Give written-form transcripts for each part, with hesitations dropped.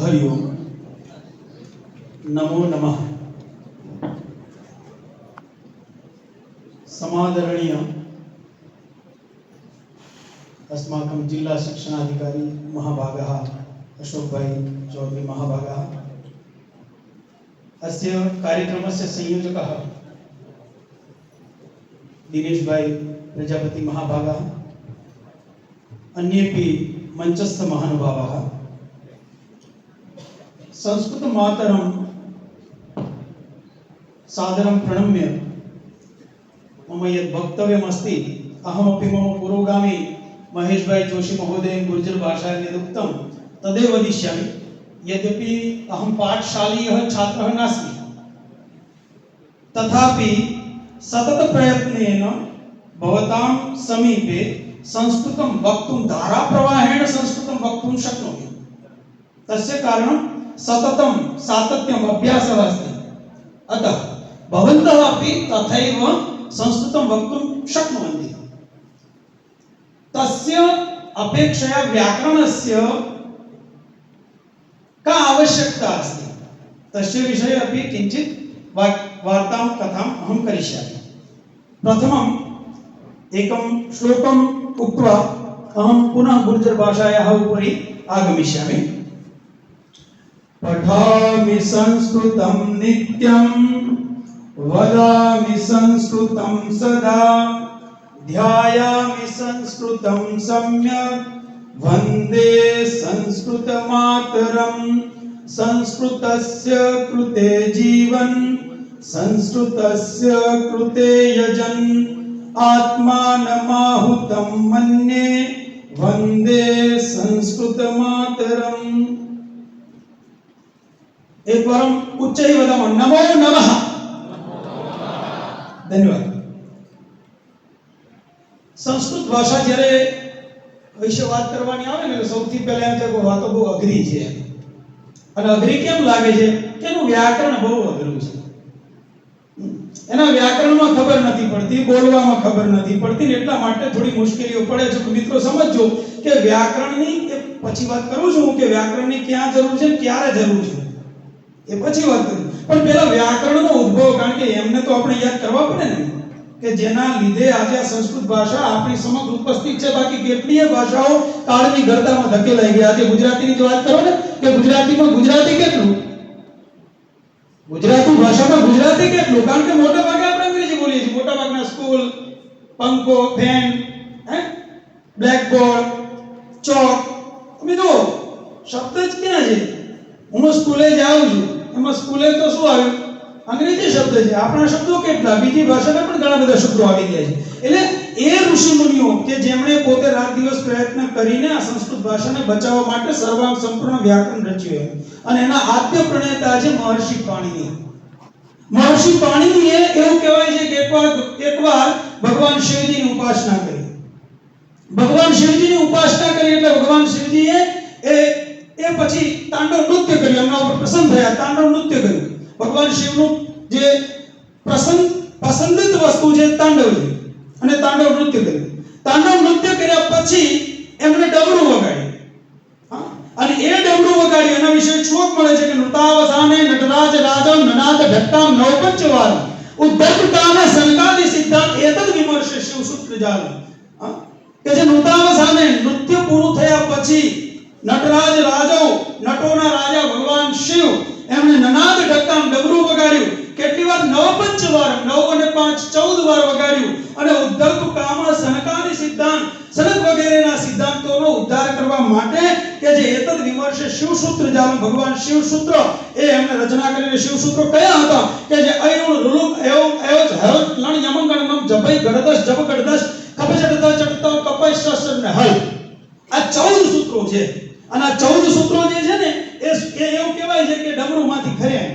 हरिओम नमो नमः। समादरणीय अस्माकं जिला शिक्षणाधिकारी महाभागः अशोक भाई चौधरी महाभागः अस्य कार्यक्रमस्य संयोजकः दिनेश भाई प्रजापति महाभागः अन्येपि मंचस्थ महानुभावाः संस्कृत मातरं सादरं प्रणम्य मम यत् वक्तव्यमस्ति अहमपि मम पुरोगामी महेश भाई जोशी महोदयेन गुर्जर भाषायां यदुक्तं तदेव वदिष्यामि। यद्यपि अहं पाठशालीयः छात्रः नास्मि तथापि सतत प्रयत्नेन भवतां समीपे संस्कृतं वक्तुं धाराप्रवाहेण संस्कृतं वक्तुं शक्नोमि। तस्य कारणं सततं सातत्यम् अभ्यासः अस्ति। अतः भवन्तः अपि तथैव संस्कृतं वक्तुं शक्नुवन्ति। तस्य अपेक्षया व्याकरणस्य का आवश्यकता अस्ति तस्य विषये अपि किञ्चित् वार्तां कथाम् अहं करिष्यामि। प्रथमम् एकं श्लोकम् उक्त्वा अहं पुनः गुर्जर भाषायाः उपरि आगमिष्यामि। पठामि संस्कृतं नित्यं वदामि संस्कृतं सदा ध्यायामि संस्कृतं सम्यक् वन्दे संस्कृतमातरं संस्कृतस्य कृते जीवन् संस्कृतस्य कृते यजन् आत्मानमाहुतं मन्ये वन्दे संस्कृतमातरम्। एक बार उच्चैः वदामः नमो नमः। धन्यवाद। संस्कृत भाषा જ્યારે વિશે વાત કરવાની આવે ને સૌથી પહેલા એમ થાય કે વાતો બહુ અઘરી છે અને અઘરી કેમ લાગે છે કે એનું વ્યાકરણ બહુ અઘરું છે। એના વ્યાકરણમાં ખબર નથી પડતી, બોલવામાં ખબર નથી પડતી ને એટલા માટે થોડી મુશ્કેલીઓ પડે છે। મિત્રો સમજો કે વ્યાકરણની પછી વાત કરું છું કે વ્યાકરણની ક્યાં જરૂર છે ક્યારે જરૂર છે એ પછી વાત કરું। પણ પહેલા વ્યાકરણનો ઉદ્ભવ કારણ કે એમને તો આપણે યાદ કરવા પડે ને કે જેના લીધે આજે આ સંસ્કૃત ભાષા આપણી સમક્ષ ઉપસ્થિત છે। બાકી કેટલીય ભાષાઓ કાળની ગરદામાં ધકેલાઈ ગઈ। આજે ગુજરાતીની જો વાત કરો ને કે ગુજરાતીમાં ગુજરાતી કેટલું, ગુજરાતી ભાષામાં ગુજરાતી કેટલું, કારણ કે મોટા ભાગે આપણે અંગ્રેજી બોલીએ છીએ। મોટા ભાગના સ્કૂલ, પંખો, ફેન, બ્લેકબોર્ડ, ચોક, તમે જો શબ્દ જ ક્યાં છે? હું સ્કૂલે જાઉં છું એમાં સ્કૂલે તો શું આવ્યું? અંગ્રેજી શબ્દ છે। આપણા શબ્દો કેટલા, બીજી ભાષાના પણ ઘણા બધા શબ્દો આવી ગયા છે। એટલે એ ઋષિ મુનિઓ કે જેમણે પોતે રાત દિવસ પ્રયત્ન કરીને આ સંસ્કૃત ભાષાને બચાવવા માટે સર્વાંગ સંપૂર્ણ વ્યાકરણ રચ્યું અને એના આદ્ય પ્રણેતા છે મહર્ષિ પાણિની। મહર્ષિ પાણિનીએ એવું કહેવાય છે કે એકવાર ભગવાન શિવજીની ઉપાસના કરી। ભગવાન શિવજીની ઉપાસના કરી એટલે ભગવાન શિવજીએ એ પછી તાંડવ નૃત્ય કર્યું, એમના ઉપર પ્રસન્ન થયા, તાંડવ નૃત્ય કર્યું। ભગવાન શિવનું જે પસંદિત વસ્તુ છે તાંડવ છે અને તાંડવ નૃત્ય કર્યું। તાંડવ નૃત્ય કર્યા પછી એમણે ડમરું વગાડ્યું અને એ ડમરું વગાડ્યું એના વિશે શ્લોક મળે છે કે નૃતાવસાને નટરાજ રાજમ નનાદ ભક્તામ નવપંચવાર ઉદ્ધતકામ સંકાદિ સિદ્ધાંત એતદ વિમર્શ શિવસૂત્ર જાલ। કે જે નૃતાવસાને નૃત્ય પૂરું થયા પછી નટરાજ રાજો, નટોના રાજા ભગવાન શિવ એમણે નનાદ ઢક્કામ ડમરું વગાડ્યું। કેટલી વાર? 9 વાર, 9 અને 5 14 વાર વગાડ્યું અને ઉદ્ધર્તુ કામ સનકાદિ સિદ્ધાંત, સનક વગેરેના સિદ્ધાંતોનો ઉદ્ધાર કરવા માટે કે જે એતદ વિમર્શ શિવસૂત્ર જાલ ભગવાન શિવસૂત્ર એ એમણે રચના કરીને શિવસૂત્રો કયા હતા કે જે અયુણ રુલુક એવ એવ હર લણ યમંગણમ જપઈ ગડદશ જપ ગડદશ કપચડતા ચડતા કપય શસ્ત્ર ને હલ। આ 14 સૂત્રો છે અને આ 14 સૂત્રો જે છે ને એ એવું કહેવાય છે કે ડમરુમાંથી ખર્યા,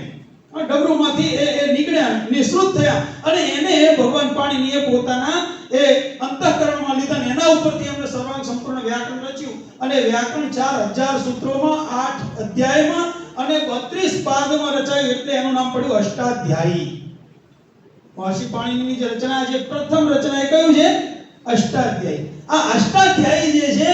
ડમરુમાંથી એ નીકળ્યા, નિસૃત થયા અને એને ભગવાન પાણિનીએ પોતાના એ અંતઃકરણમાં લીધા અને એના ઉપરથી એમણે સર્વાંગ સંપૂર્ણ વ્યાકરણ રચ્યું અને વ્યાકરણ 4000 સૂત્રોમાં 8 અધ્યાયમાં અને 32 પાદમાં રચાયું એટલે એનું નામ પડ્યું અષ્ટાધ્યાયી। મહર્ષિ પાણિનીની જે રચના છે પ્રથમ રચના એ કયું છે? અષ્ટાધ્યાયી। આ અષ્ટાધ્યાયી જે છે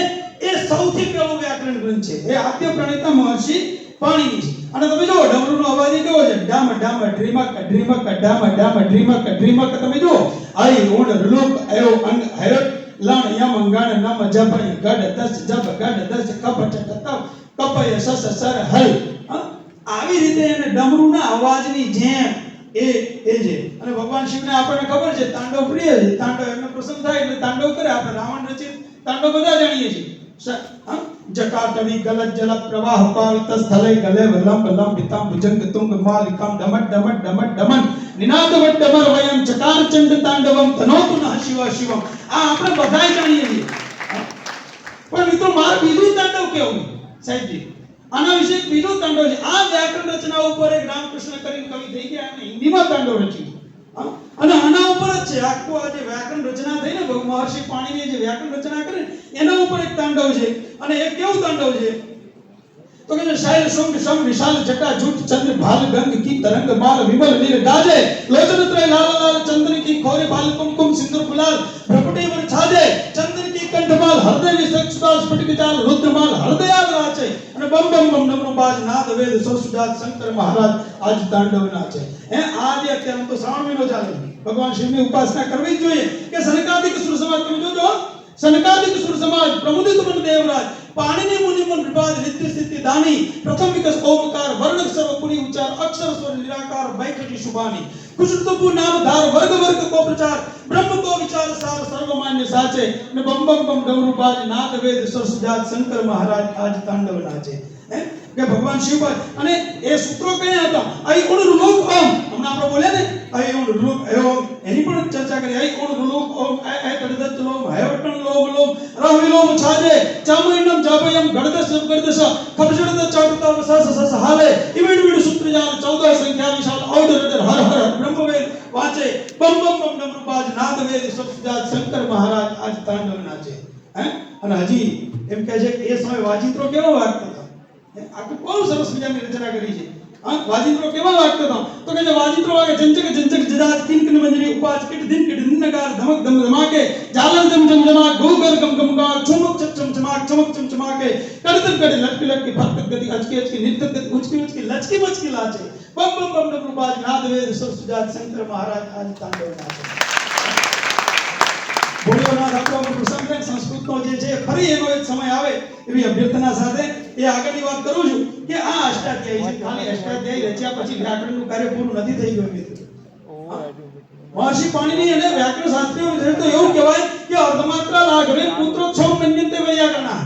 એ સૌથી પહેલું વ્યાકરણ ગ્રંથ છે। એ આદ્ય પ્રણેતા મહર્ષિ પાણીની છે. અને તમે જો ડમરૂનો અવાજ કેવો છે, ડામ ડામ ડ્રીમક ડ્રીમક ડામ ડામ ડ્રીમક ડ્રીમક. તમે જો આઈ ઓણ રૂપ આયો અંગ હયટ લાણ યમ અંગાણ નમ જપય ગડ દસ જબ ગડ દસ કપટ કતવ કપય સસ સર હલ. આવી રીતે એને ડમરૂના અવાજની જેમ એ છે. અને ભગવાન શિવને આપણને ખબર છે તાંડવ પ્રિય છે. તાંડવ એમને પ્રસન્ન થાય એટલે તાંડવ કરે. આપણે રાવણ રચિત તાંડવ બધા જાણીએ છીએ. જટાટવી ગલત જલ પ્રવાહ પાવિત સ્થલે ગલે વલંબ લંબિતામ ભુજંગ તુંગ માલિકમ ડમટ ડમટ ડમટ ડમન નિનાદવટ ડમર વયમ ચકાર ચંડ તાંડવમ તનોતુ નઃ શિવ શિવમ. આ આપણે બધાય જાણીએ છીએ. પણ મિત્રો માર બીજું તાંડવ કેવું સાહેબજી, આના વિશે બીજું તાંડવ છે. આ વ્યાકરણ રચના ઉપર એક રામકૃષ્ણ કરીને કવિ થઈ ગયા અને હિન્દીમાં તાંડવ રચ્યું. અને આના ઉપર જ છે આખું આ જે વ્યાકરણ રચના થઈ ને મહર્ષિ પાણીની જે વ્યાકરણ રચના કરે એના ઉપર એક તાંડવ છે. અને એ કેવું તાંડવ છે તો કે શૈલ શુંગ સમ વિશાલ જટા જૂટ ચંદ્ર ભાલ ગંગ કી તરંગ માલ વિમલ નીર ગાજે લોચન ત્રય લાલ લાલ ચંદ્ર કી ખોરે બાલ કુમકુમ સિંદૂર ગુલાલ ભ્રપટી પર છાજે ચંદ્ર કી કંઠમાલ હૃદય વિસક્ષતા સ્ફટિક ચાલ રુદ્રમાલ હૃદયાલ રાચે. અને બમ બમ બમ નમનો બાજ નાદ વેદ સોસુજાત શંકર મહારાજ આજ તાંડવ નાચે. આજે અત્યારે તો શ્રાવણ મહિનો ચાલે, ભગવાન શિવની ઉપાસના કરવી જોઈએ. કે સનકાદિક સુર સમાજ તમે જોજો, સનકાદિક સુર સમાજ પ્રમુદિત મન દેવરાજ પાણીની મુનિ મન વિવાદ નિત્ય સ્થિતિ દાની પ્રથમ વિકસ ઓમકાર વર્ણક સર્વ પુની ઉચ્ચાર અક્ષર સ્વર નિરાકાર વૈખટી શુભાની કુશૃતપુ નામ ધાર વર્ગ વર્ગ કો પ્રચાર બ્રહ્મ કો વિચાર સાર સર્વમાન્ય સાચે. ને બમ બમ બમ ડમરુ બાજ નાદ વેદ સરસુજાત શંકર મહારાજ આજ તાંડવ નાચે. કે ભગવાન શિવ અને એ સૂત્રો કયા હતા? આઈ ઓણ રૂલોક ઓમ, હમણાં આપણે બોલ્યા ને આઈ ઓણ રૂલોક ઓમ, એની પણ ચર્ચા કરી. આઈ ઓણ રૂલોક ઓમ આય તડદત લોમ હયવટન લોમ લોમ રવિલોમ છાજે ચામૈનમ જાબયમ ગડદસ ગડદસ ખબજડદ ચાટુતા સસ સસ હાલે ઇવિડ વિડ સૂત્રજાલ 14 સંખ્યા વિશાલ ઔદરદર હર હર બ્રહ્મવેદ વાચે બમ બમ બમ ડમરુબાજ નાદ વેદ સપ્તજાત શંકર મહારાજ આજ તાંડવ નાચે. અને હજી એમ કહે છે કે એ સમય વાજિત્રો કેવો વાગતો હતો. આખું બહુ સરસ મજાની રચના કરી છે. વાજિત્રો કેવા વાગતો હતો તો કે જે વાજિત્રો વાગે જંચક જંચક જજાત કિનકન મંજરી ઉપાજ કિટ દિન કિટ દિનકાર ધમક ધમ ધમાકે જાલન જમ જમ જમાક ગોગર ગમ ગમ કા ચમક ચમ ચમાક ચમક ચમ ચમાકે કડતર કડે લટકી લટકી ફરકત ગતિ અચકી અચકી નિત્ય ગતિ ઉચકી ઉચકી લચકી મચકી લાચે બમ બમ બમ ડમરુબાજ નાદ વેદ સરસુજાત શંકર મહારાજ આજ તાંડવ નાચે. ભોળિયોનાથ આપણો પ્રસંગ સંસ્કૃતનો જે છે ફરી એનો એક સમય આવે એવી અભ્યર્થના સાથે એ આગળની વાત કરું છું કે આ અષ્ટાધ્યાયી છે. ખાલી અષ્ટાધ્યાયી રચ્યા પછી વ્યાકરણનું કાર્ય પૂરું નથી થઈ ગયું મિત્રો. મહર્ષિ પાણીની અને વ્યાકરણ શાસ્ત્રીઓ તો એવું કહેવાય કે અર્ધમાત્રા લાઘવે પુત્રોત્સવ મન્યતે વૈયાકરણા.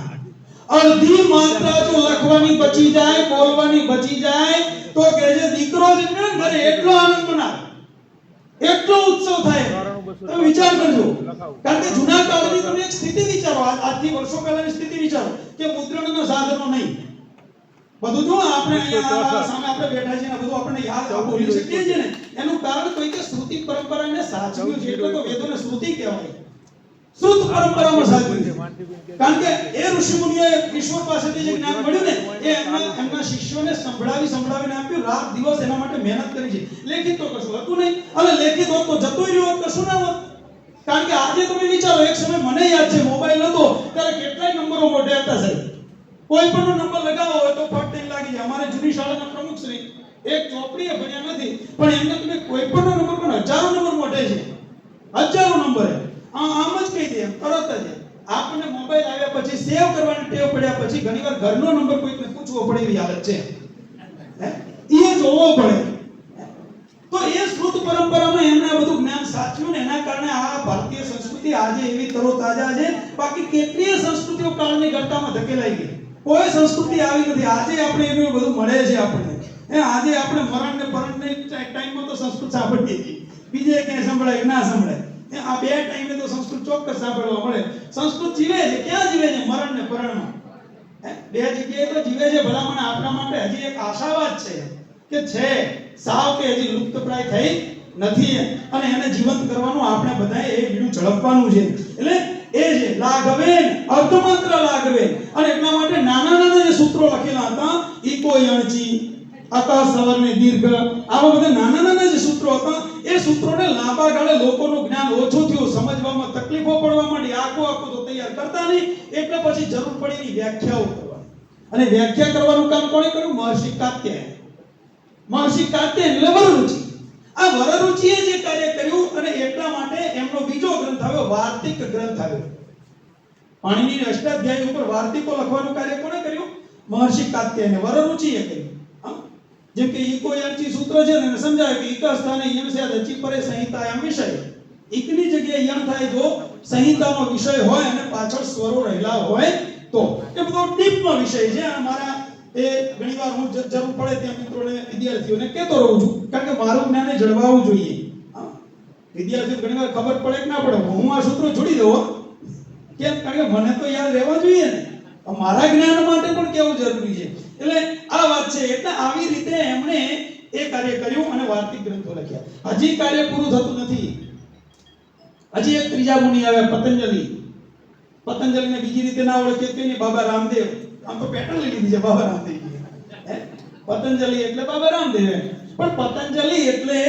અડધી માત્રા જો લખવાની બચી જાય, બોલવાની બચી જાય તો કે જે દીકરો જન્મે ને ઘરે એટલો આનંદ મનાવે, એટલો ઉત્સવ થાય. તમે વિચાર કરજો, કારણ કે જૂના કાળની તમે એક સ્થિતિ વિચારો, આજથી વર્ષો પહેલાની સ્થિતિ વિચારો કે મુદ્રણના સાધનો નહીં, બધું જો આપણે અહીંયા સામે આપણે બેઠા છીએ ને બધું આપણે યાદ બોલી શકીએ છીએ ને એનું કારણ કોઈ કે શ્રુતિ પરંપરાને સાચવ્યું છે. એટલે તો વેદોને શ્રુતિ કહેવાય, શ્રુત પરંપરામાં સાચવ્યું છે. કારણ કે એ ઋષિમુનિઓએ ઈશ્વર પાસેથી જે જ્ઞાન મળ્યું ને એ એમના શિષ્યોને સંભળાવીને આપ્યું. રાત દિવસ એના માટે મહેનત કરી છે. લેખિત તો કશું હતું નહીં, અને લેખિત હોત તો જતો રહ્યો હોત કશું ના હોત. કારણ કે આજે તમે વિચારો, એક સમય મને યાદ છે મોબાઈલ નતો ત્યારે કેટલાય નંબરો મોઢે હતા સાહેબ. કોઈ પણ નંબર લગાવો હોય તો ફટ ટીંગ લાગી જાય. અમારે જૂની શાળાના પ્રમુખ શ્રી એક ચોપડીએ ભણ્યા નથી પણ એમને તમે કોઈ પણ નંબર પણ હજારો નંબર મોઢે છે, હજારો નંબર આમ જ કહી દે તરત જ. આપણને મોબાઈલ આવ્યા પછી સેવ કરવાની ટેવ પડ્યા પછી ઘણીવાર ઘરનો નંબર કોઈને પૂછવો પડે એવી હાલત છે. એ જોવો પડે. તો એ શ્રુત પરંપરામાં એમને બધું જ્ઞાન સાચવ્યું ને એના કારણે આ ભારતીય સંસ્કૃતિ આજે એવી તરોતાજા છે. બાકી કેટલીય સંસ્કૃતિઓ કાળની ઘટનામાં ધકેલાઈ ગઈ. કોઈ સંસ્કૃતિ આવી નથી. આજે આપણે એનું બધું મળે છે આપણને. આજે આપણે મરણ ને પરણ ને ટાઈમમાં તો સંસ્કૃત સાંભળીએ છીએ, બીજે ક્યાંય સંભળાય ના સંભળાય. આ બે ટાઈમે તો સંસ્કૃત ચોક્કસ સાંભળવા મળે. સંસ્કૃત જીવે છે, ક્યાં જીવે છે? મરણ ને પરણમાં. બે જગ્યાએ તો જીવે છે. ભલામણ આપણા માટે હજી એક આશાવાદ છે કે સાવ કે હજી લુપ્તપ્રાય થઈ નથી અને એને જીવંત કરવાનું આપણે બધાએ એ બીડું ઝડપવાનું છે. એટલે એ છે લાઘવેન, અર્ધમાત્ર લાઘવેન. અને એટલા માટે નાના નાના જે સૂત્રો લખેલા હતા ઈકો યણચી આકાશ સવર્ણ દીર્ઘ આવા બધા નાના નાના જે સૂત્રો હતા એ સૂત્રોને લાંબા ગાળે લોકોનું જ્ઞાન ઓછું થયું, સમજવામાં તકલીફો પડવા માંડી. આખો તો તૈયાર કરતા નહીં એટલે પછી જરૂર પડીની વ્યાખ્યાઓ કરવાની. અને વ્યાખ્યા કરવાનું કામ કોણે કર્યું? મહર્ષિ કાત્યાયન. મહર્ષિ કાત્યાયન એટલે વરરુચિ. આ વરરુચિએ જે કાર્ય કર્યું અને એટલા માટે એમનો બીજો ગ્રંથ આવ્યો, વાર્તિક ગ્રંથ આવ્યો. પાણિનિની અષ્ટાધ્યાયી ઉપર વાર્તિકો લખવાનું કાર્ય કોણે કર્યું? મહર્ષિ કાત્યાયને, વરરુચિએ કર્યું. જેમ કે ઈકો યાંચી સૂત્ર છે ને એને સમજાવે કે ઈકા સ્થાને યણ સ્યાદ અચી પરે સંહિતાયામ વિષય. ઈકની જગ્યાએ યણ થાય જો સંહિતાનો વિષય હોય અને પાછળ સ્વરો રહેલા હોય તો. એ બધો ડીપનો વિષય છે અને મારા એ ઘણીવાર હું જરૂર પડે ત્યાં મિત્રોને વિદ્યાર્થીઓને કહેતો રહું છું, કારણ કે મારું જ્ઞાન જળવાવું જોઈએ. વિદ્યાર્થીઓ ઘણીવાર ખબર પડે કે ના પડે, હું આ સૂત્રો છોડી દઉં. કેમ? કારણ કે મને તો યાદ રહેવા જોઈએ ને, મારા જ્ઞાન માટે પણ કેવું જરૂરી છે. એટલે આ વાત છે. એટલે આવી રીતે એમણે એ કાર્ય કર્યું અને વાર્તિક ગ્રંથો લખ્યા. હજી કાર્ય પૂરું થતું નથી. હજી એક ત્રીજા મુનિ આવ્યા, પતંજલિ. પતંજલિને બીજી રીતે ના ઓળખે કે બાબા રામદેવ. આમ તો પેટર્ન લઈ લીધી છે બાબા રામદેવ. પતંજલિ એટલે બાબા રામદેવ. પણ પતંજલિ એટલે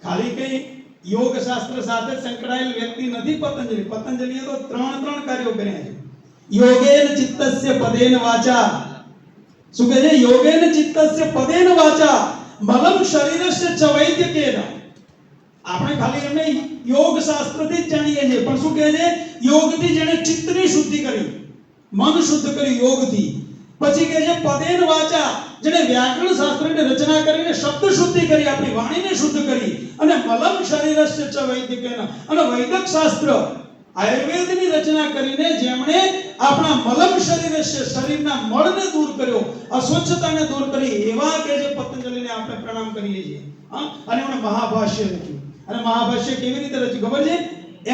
ખાલી કઈ યોગ શાસ્ત્ર સાથે સંકળાયેલ વ્યક્તિ નથી. પતંજલિ તો ત્રણ કાર્યો કર્યા છે. યોગેન ચિત્તસ્ય પદેન વાચા. શું કહે છે? યોગેન ચિત્તસ્ય પદેન વાચા મલમ શરીરસ્ય ચ વૈદ્યકેન. આપણે ખાલી એમને યોગ શાસ્ત્રથી જ જાણીએ છીએ, પણ શું કહે છે? યોગથી જેણે ચિત્તની શુદ્ધિ કરી, મન શુદ્ધ કર્યું યોગથી. પછી કહે છે પદેન વાચા, જેણે વ્યાકરણ શાસ્ત્રની રચના કરીને શબ્દ શુદ્ધિ કરી, આપણી વાણીને શુદ્ધ કરી. અને મલમ શરીરસ્ય ચ વૈદ્યકેન, અને વૈદક શાસ્ત્ર આયુર્વેદની રચના કરીને જેમણે આપણા મલમ શરીરસ્ય, શરીરના મળને દૂર કર્યો, અસ્વચ્છતાને દૂર કરી, એવા કે જે પતંજલિને આપણે પ્રણામ કરીએ છીએ. અને એમણે મહાભાષ્ય લખ્યું. અને મહાભાષ્ય કેવી રીતે રચ્યું ખબર છે?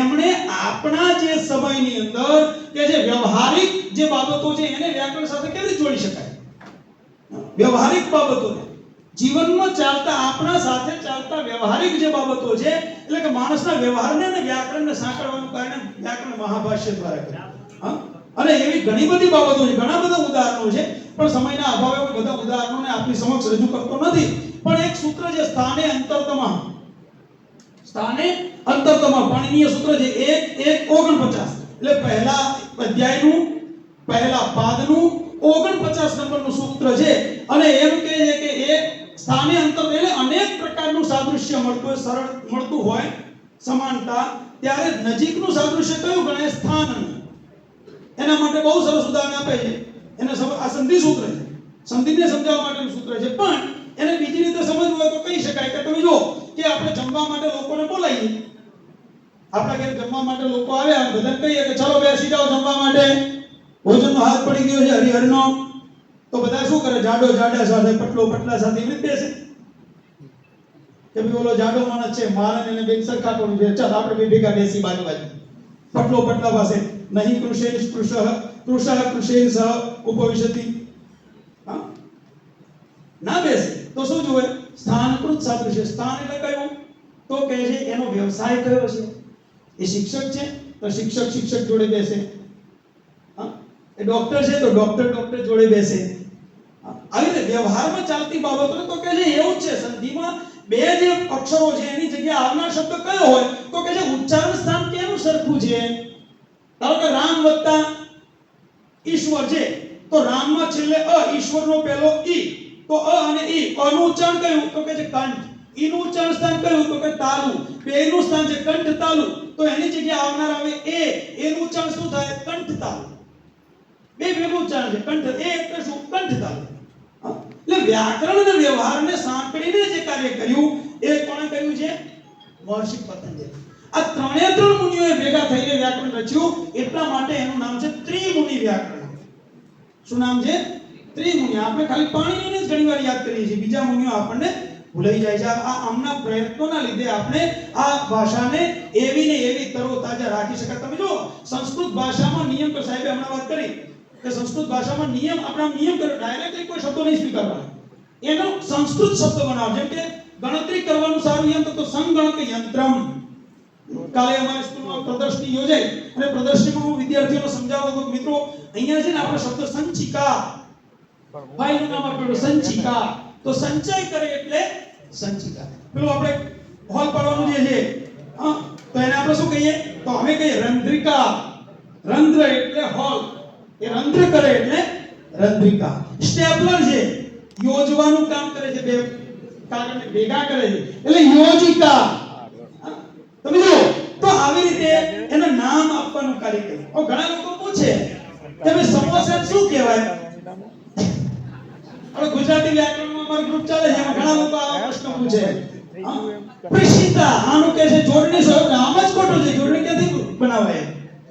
એમણે આપણા જે સમયની અંદર કે જે વ્યવહારિક જે બાબતો છે એને વ્યાકરણ સાથે કેવી રીતે જોડી શકાય? વ્યવહારિક બાબતોને જીવનમાં ચાલતા, આપણા સાથે ચાલતા વ્યવહારિક જે બાબતો છે, એટલે કે માણસના વ્યવહારને અને વ્યાકરણને સાંકળવાનું કારણે વ્યાકરણ મહાભાષ્ય દ્વારા કર્યું. અને એવી ઘણી બધી બાબતો છે, ઘણા બધા ઉદાહરણો છે, પણ સમયના અભાવે બધા ઉદાહરણોને આપણી સમક્ષ રજૂ કરતો નથી. પણ એક સૂત્ર છે સ્થાને અંતરતમઃ. સ્થાને અંતરતમઃ પાણિનીય સૂત્ર છે 1:49. એટલે પહેલા અધ્યાયનું પહેલા પાદનું 49 નંબરનું સૂત્ર છે. અને એમ કહે છે કે એ સ્થાને અંતર એટલે અનેક પ્રકારનું સાદૃશ્ય મળતું હોય, સરળ મળતું હોય, સમાનતા, ત્યારે નજીકનું સાદૃશ્ય કયું ગણાય? સ્થાનનું. એના માટે બહુ સરસ ઉદાહરણ આપે છે. એને આ સંધિ સૂત્ર છે, સંધિને સમજાવવા માટેનું સૂત્ર છે. પણ એને બીજી રીતે સમજવું હોય તો કહી શકાય કે તમે જો કે આપણે જમવા માટે લોકોને બોલાવીએ, આપણા ઘરે જમવા માટે લોકો આવ્યા, બધાને કહીએ કે ચલો બેસી જાઓ જમવા માટે, ભોજનનો હાથ પડી ગયો છે હરિહરનો, તો બધા શું કરે? જાડો જાડા સાથે, પટલો પટલા સાથે એવી રીતે બેસે કે ભાઈ ઓલો જાડો માણસ છે, મારે એને બે સરખા કરવું છે, ચાલ આપણે બે ભેગા બેસી બાજુ બાજુ, પટલો પટલા પાસે. નહીં કૃષેન કૃષઃ કૃષેન સહ ઉપવિશતિ. ના બેસે તો શું જોવે? સ્થાનકૃત સાદૃશ્ય. સ્થાન એટલે કયું? તો કહે છે એનો વ્યવસાય કયો છે? એ શિક્ષક છે તો શિક્ષક જોડે બેસે. એ ડોક્ટર છે તો ડોક્ટર જોડે બેસે. આવી રીતે વ્યવહારમાં ચાલતી બાબતોને તો કહે છે એવું જ છે. સંધિમાં બે જે અક્ષરો છે એની જગ્યાએ આવનાર શબ્દ કયો હોય તો કહે છે ઉચ્ચારણ સ્થાન કેનું સરખું છે? ધારો કે રામ વત્તા ઈશ્વર છે તો રામમાં છેલ્લે અ, ઈશ્વરનો પહેલો ઈ, તો અ અને ઈ, અનું ઉચ્ચારણ કયું તો કે છે કંઠ, ઈનું ઉચ્ચારણ સ્થાન કયું તો કે તાલુ, બેનું સ્થાન છે કંઠ તાલુ, તો એની જગ્યાએ આવનાર આવે એ, એનું ઉચ્ચારણ શું થાય? કંઠ તાલુ. બે ભેગું ઉચ્ચારણ છે કંઠ, એ એટલે શું? કંઠ તાલુ. એટલે વ્યાકરણ અને વ્યવહારને સાંકળીને જે કાર્ય કર્યું એ કોણે કર્યું છે? મહર્ષિ પતંજલિ. આ ત્રણે ત્રણ મુનિઓએ ભેગા થઈને વ્યાકરણ રચ્યું, એટલા માટે એનું નામ છે ત્રિમુનિ વ્યાકરણ. શું નામ છે? ત્રિમુનિ. આપણે ખાલી પાણીને જ ઘણીવાર યાદ કરીએ છીએ, બીજા મુનિઓ આપણને ભૂલાઈ જાય છે. આ આમના પ્રયત્નોના લીધે આપણે આ ભાષાને એવી ને એવી તરોતાજા રાખી શકાય. તમે જો સંસ્કૃત ભાષામાં નિયમ, તો સાહેબે હમણાં વાત કરી કે સંસ્કૃત ભાષામાં નિયમ, આપણા નિયમ કરે, ડાયરેક્ટલી કોઈ શબ્દો નહીં સ્વીકારવાના, એનો સંસ્કૃત શબ્દ બનાવો. જેમ કે ગણતરી કરવાનું સારું યંત્ર તો સંગણક યંત્રમ. કાલે અમારી સ્કૂલમાં પ્રદર્શની યોજાઈ અને પ્રદર્શનીમાં હું વિદ્યાર્થીઓને સમજાવતો હતો, મિત્રો અહીંયા છે ને આપણે શબ્દ સંચિકા, ફાઈલનું નામ આપેલું સંચિકા, તો સંચય કરે એટલે સંચિકા. પેલું આપણે હોલ પાડવાનું જે છે તો એને આપણે શું કહીએ? તો અમે કહીએ રંધ્રિકા. રંધ્ર એટલે હોલ, એ રંધ્ર કરે એટલે રંધ્રિકા. સ્ટેપલર છે યોજવાનું કામ કરે છે, બે કાગળને ભેગા કરે છે એટલે યોજિકા. તમે જો તો આવી રીતે એના નામ આપવાનું કાર્ય કરે. ઓ ઘણા લોકો પૂછે કે ભાઈ સમોસા શું કહેવાય? હવે ગુજરાતી વ્યાકરણમાં અમારું ગ્રુપ ચાલે છે, એમાં ઘણા લોકો આ પ્રશ્ન પૂછે. પ્રસિદ્ધા આનું કે છે જોડણી સહ નામ જ ખોટું છે, જોડણી ક્યાંથી બનાવાય?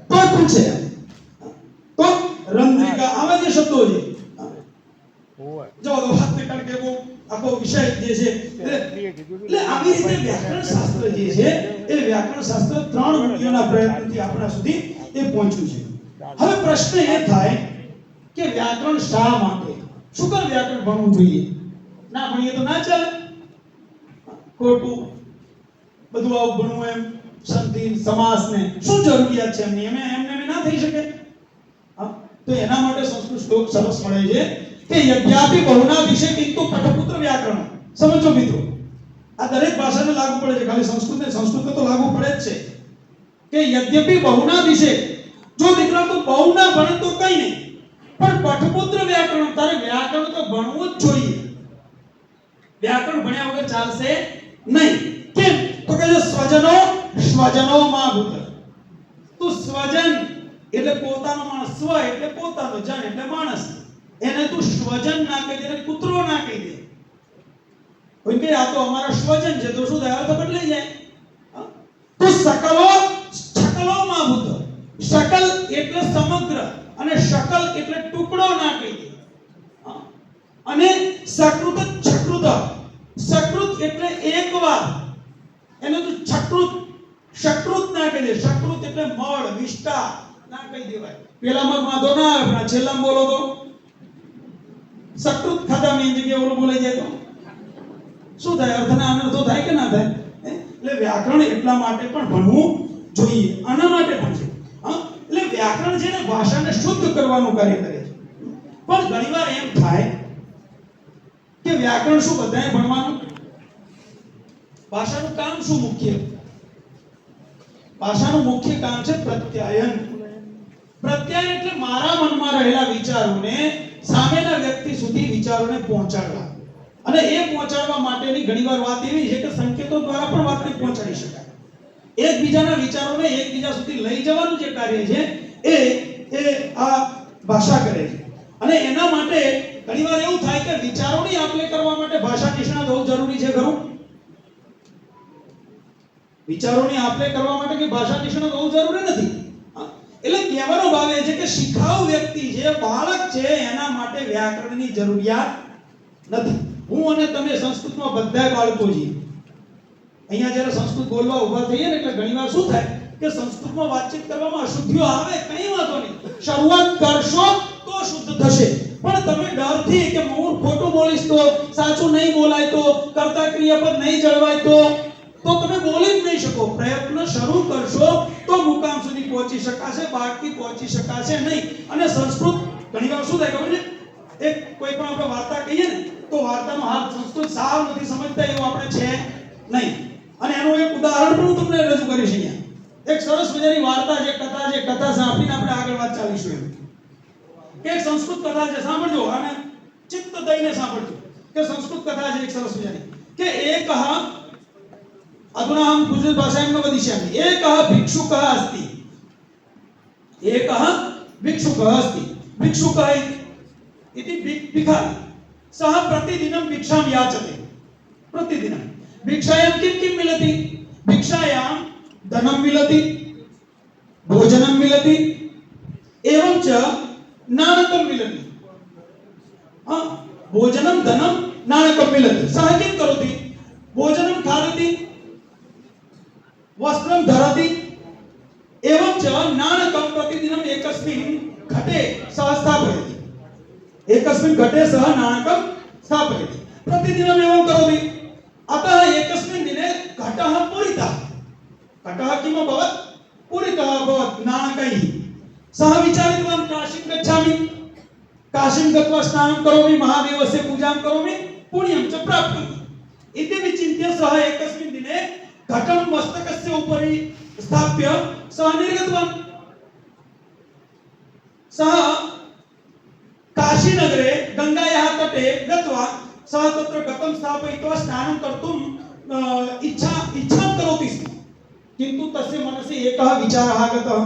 તો પૂછે તો રંધ્રિકા આવા જે શબ્દો છે જો તો વાત ને કારણ કે બહુ આખો વિષય જે છે એટલે આવી રીતે વ્યાકરણ શાસ્ત્ર જે છે એ વ્યાકરણ શાસ્ત્ર ત્રણ મુનિઓના પ્રયત્નથી આપણા સુધી એ પહોંચ્યું છે. હવે પ્રશ્ન એ થાય કે વ્યાકરણ શા માટે, શું કામ વ્યાકરણ ભણવું જોઈએ? ના ભણીએ તો ના ચાલે, ખોટું બધું આવું ભણવું, એમ સંધિ સમાસ ને શું જરૂરિયાત છે એમની? એમને ના થઈ શકે. તો એના માટે સંસ્કૃત શ્લોક સરસ મળે છે કે યજ્ઞાપિ બહુનાદિશે કિંતુ પટપુત્ર વ્યાકરણ. સમજો મિત્રો, આ દરેક ભાષાને લાગુ પડે છે, ખાલી સંસ્કૃતને તો લાગુ પડે જ છે કે યદ્યપિ બહુનાદિશે, જો દીકરા તો બહુ ના ભણે તો કઈ નહીં, પણ પટપુત્ર વ્યાકરણ, તારે વ્યાકરણ તો ભણવું જ જોઈએ. વ્યાકરણ ભણ્યા વગર ચાલશે નહીં. કેમ? તો કે સ્વજનો માં ભૂત. તો સ્વજન એટલે પોતાનો માણસ, સ્વ એટલે પોતાનો, જન એટલે માણસ, એને તું સ્વજન ના કહી દે, પુત્રો ના કહી દે. કોઈ કે આ તો અમારા સ્વજન છે તો શું થાય? અર્થ બદલાઈ જાય. તો શકલો માં ભૂત. શકલ એટલે સમગ્ર અને શકલ એટલે ટુકડો ના કહી દે. અને સકૃત એટલે એકવાર, એને તું સકૃત ના કહી દે. સકૃત એટલે મળ વિષ્ટા ના કહી દેવાય. પેલામાં વાંધો ના આવે, પણ છેલ્લામાં બોલો તો સકૃત ખાધાની જગ્યાએ ઓલું બોલાઈ જાય તો શું થાય? અર્થના અનર્થો થાય કે ના થાય? એટલે વ્યાકરણ એટલા માટે પણ ભણવું જોઈએ, આના માટે પણ છે. એટલે વ્યાકરણ છે ને ભાષાને શુદ્ધ કરવાનું કાર્ય કરે છે. પણ ઘણીવાર એમ થાય કે વ્યાકરણ શું બધાએ ભણવાનું? ભાષાનું કામ શું મુખ્ય? ભાષાનું મુખ્ય કામ છે પ્રત્યાયન. પ્રત્યાયન એટલે મારા મનમાં રહેલા વિચારોને સામેના વ્યક્તિ સુધી વિચારોને પહોંચાડવા. અને એ પહોંચાડવા માટેની ઘણીવાર વાત એવી છે કે સંકેતો દ્વારા પણ વાતને પહોંચાડી શકાય. એકબીજાના વિચારોને એકબીજા સુધી લઈ જવાનું જે કાર્ય છે એ આ ભાષા કરે છે. અને એના માટે ઘણીવાર એવું થાય કે વિચારોની આપ-લે કરવા માટે ભાષા નિષ્ણાત હોવું જરૂરી છે ખરું? વિચારોની આપ-લે કરવા માટે કે ભાષા નિષ્ણાત હોવું જરૂરી નથી. એટલે કહેવાનો ભાવ એ છે કે શીખાઉ વ્યક્તિ છે, બાળક છે, એના માટે વ્યાકરણની જરૂરિયાત નથી. હું અને તમે સંસ્કૃતમાં બધાય બાળકો છીએ. અહીંયા જ્યારે સંસ્કૃત બોલવા ઊભા થઈએ ને એટલે ઘણીવાર શું થાય કે સંસ્કૃતમાં વાતચીત કરવામાં અશુદ્ધિઓ આવે, કંઈ વાંધો નહીં, શરૂઆત કરશો તો શુદ્ધ થશે. પણ તમે ડરથી કે હું ખોટું બોલીશ તો, સાચું નહીં બોલાય તો, કર્તા ક્રિયાપદ નહીં જળવાય તો તમે બોલી જ નહીં શકો. પ્રયત્ન શરૂ કરશો તો મુકામ સુધી પહોંચી શકાશે, બાકી પહોંચી શકાશે નહીં. અને સંસ્કૃત ઘણીવાર શું થાય ખબર છે? એક કોઈ પણ આપણે વાર્તા કહીએ ને તો વાર્તાનો હાલ સંસ્કૃત સાવ નથી સમજતા એવું આપણે છે નહીં. અને એનું એક ઉદાહરણ પણ હું તમને રજૂ કરીશ અહીંયા. એક સરસ મજાની વાર્તા છે, કથા સાંભળીને આપણે આગળ વાત ચાલીશું. એમ કે એક સંસ્કૃત કથા છે, સાંભળજો અને ચિત્ત દઈને સાંભળજો કે સંસ્કૃત કથા છે એક સરસ મજાની કે अधुना हम गुजरात भाषा में वदिष्यामि. एकः भिक्षुकः अस्ति. भिक्षुकः इति भिखारी. सः प्रतिदिनं भिक्षां याचते. प्रतिदिनं भिक्षायां किं मिलति? भिक्षायां धनं मिलति, भोजनं मिलति, एवं च नाणकं मिलति. भोजनं धनं नाणकं मिलति. सः किं करोति? भोजनं खादति, वस्त्रं धरति, एवं च नाणकं प्रतिदिनं एकस्मिन् घटे सः स्थापयति. एकस्मिन् घटे सः नाणकं स्थापयति. प्रतिदिनं एवं करोति. अतः एकस्मिन् दिने घटः पूरितः. घटः किम् अभवत्? पूरितः अभवत् नाणकैः. सः विचारितवान् काशीं गच्छामि, काशीं गत्वा स्नानं करोमि, महादेवस्य पूजां करोमि, पुण्यं च प्राप्नोमि इति विचिन्त्य सः एकस्मिन् दिने घटं मस्तकस्य उपरि स्थाप्य सः निर्गतवान्. सः काशी काशीनगरे गंगायाः तटे गत्वा सः तत्र गतं स्थापयित्वा स्नानं कर्तुं इच्छां करोति स्म। किन्तु तस्य मनसि एकः विचारः आगतः,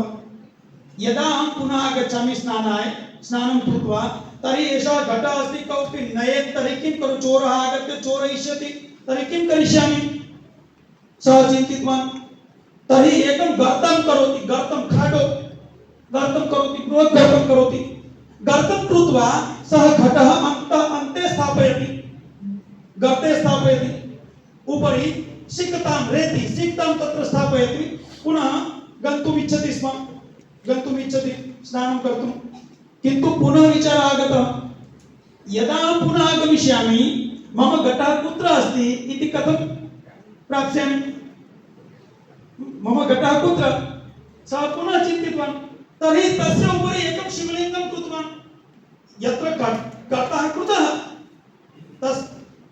यदा अहं पुनः आगच्छामि स्नानं कृत्वा तर्हि एषः घटः अस्ति, कोऽपि नयेत् तर्हि किं करोमि, चोरः आगत्य चोरयिष्यति तर्हि किं करिष्यामि। सः चिन्तितवान्, तर्हि एकं गर्तं करोति, गर्तं करोति, बृहत् गर्तं करोति। गर्तं कृत्वा सः घटः अन्ते स्थापयति, गर्ते स्थापयति, उपरि सिक्तां तत्र स्थापयति, पुनः गन्तुम् इच्छति स्नानं कर्तुं। किन्तु पुनः विचारः आगतः, यदा पुनः आगमिष्यामि मम घटः कुत्र अस्ति इति कथं प्राप्स्यामि, मम घटः कुत्र। सः पुनः चिन्तितवान्, तर्हि तस्य उपरि एकं शिवलिङ्गं कृतवान्, यत्र घटः कृतः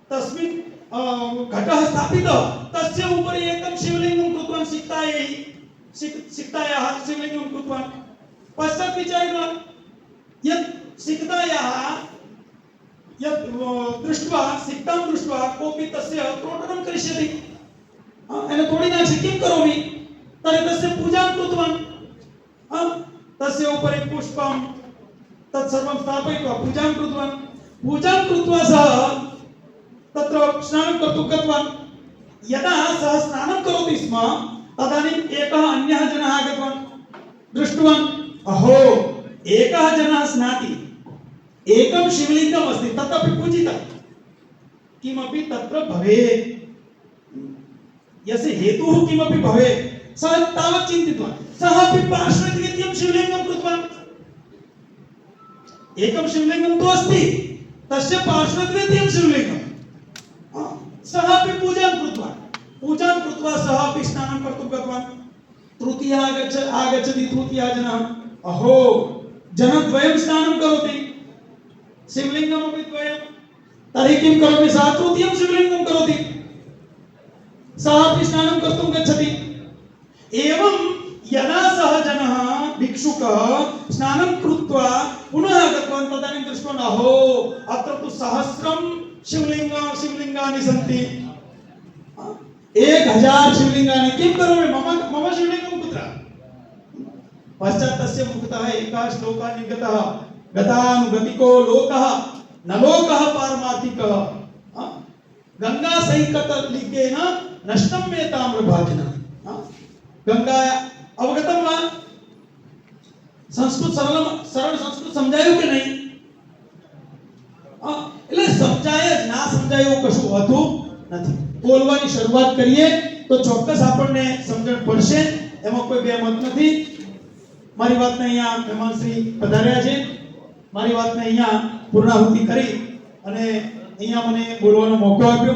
तस्मिन् घटः स्थापितः, तस्य उपरि एकं शिवलिङ्गं कृतवान्, सिक्तायाः शिवलिङ्गं कृतवान्। पश्चात् विचारितवान्, यत् सिक्तायाः सिक्तां दृष्ट्वा कोऽपि तस्य त्रोटनं करिष्यति, थोड़ी ना किं करोमि, तर्हि तस्य पूजां कृतवान्, तस्य उपरि पुष्पं तत्सर्वं स्थापयित्वा पूजां कृत्वा सः तत्र स्नानं कर्तुं गतवान्। यदा सः स्नानं करोति स्म तदानीम् एकः अन्यः जनः आगतवान्, दृष्टवान्, अहो एकः जनः स्नाति, एकं शिवलिङ्गम् अस्ति, तदपि पूजितं, किमपि तत्र भवेत्, यस्य हेतुः किमपि भवेत्। सः तावत् चिन्तितवान्, सः अपि पार्श्वे द्वितीयं शिवलिङ्गं कृतवान्। एकं शिवलिङ्गं तु अस्ति, तस्य पार्श्वे द्वितीयं शिवलिङ्गं, सः अपि पूजां कृत्वा सः अपि स्नानं कर्तुं गतवान्। तृतीयः आगच्छति, तृतीयः जनः, अहो जनद्वयं स्नानं करोति, शिवलिङ्गमपि द्वयं, तर्हि किं करोमि, सः तृतीयं शिवलिङ्गं करोति, सः अपि स्नानं कर्तुं गच्छति। एवं यदा सः जनः भिक्षुकः स्नानं कृत्वा पुनः गतवान्, तदानीं दृष्टवान्, अहो अत्र तु सहस्रं शिवलिङ्गानि सन्ति, 1000 शिवलिङ्गानि, किं करोमि, मम शिवलिङ्गं कुत्र। पश्चात् तस्य मुखतः एकः श्लोकः निर्गतः, गतानुगतिको लोकः न लोकः पारमार्थिकः, गंगा सैकतलिङ्गेन नष्टं मे ताम्रभाजिनः। गंगा अवगतं वा, संस्कृत सरल संस्कृत समजाયું કે નહીં, એટલે સમજાય જ ના સમજાય એવું કશું હોતું નથી। બોલવાની શરૂઆત કરીએ તો ચોક્કસ આપણને સમજણ પડશે, એમાં કોઈ બે મત નથી। મારી વાતને અહીંયા મહેમાનશ્રી પધાર્યા છે, મારી વાતને અહીંયા પૂર્ણાહુતિ કરી અને અહીંયા મને બોલવાનો મોકો આપ્યો।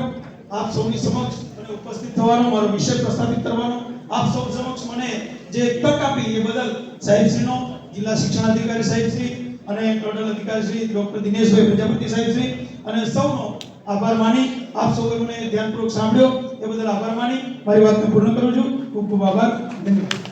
આપ સૌની સમક્ષ મને ઉપસ્થિત થવાનો, મારો વિષય પ્રસ્થાપિત કરવાનો, આપ સૌ સમક્ષ મને જે તક આપી એ બદલ સાહેબશ્રીનો, જિલ્લા શિક્ષણાધિકારી સાહેબશ્રી અને નોડલ અધિકારી શ્રી ડોક્ટર દિનેશભાઈ પ્રજાપતિ સાહેબશ્રી અને સૌનો આભાર માની, આપ સૌએ મને ધ્યાનપૂર્વક સાંભળ્યો એ બદલ આભાર માની મારી વાતને પૂર્ણ કરું છું। ખૂબ ખૂબ આભાર, ધન્યવાદ।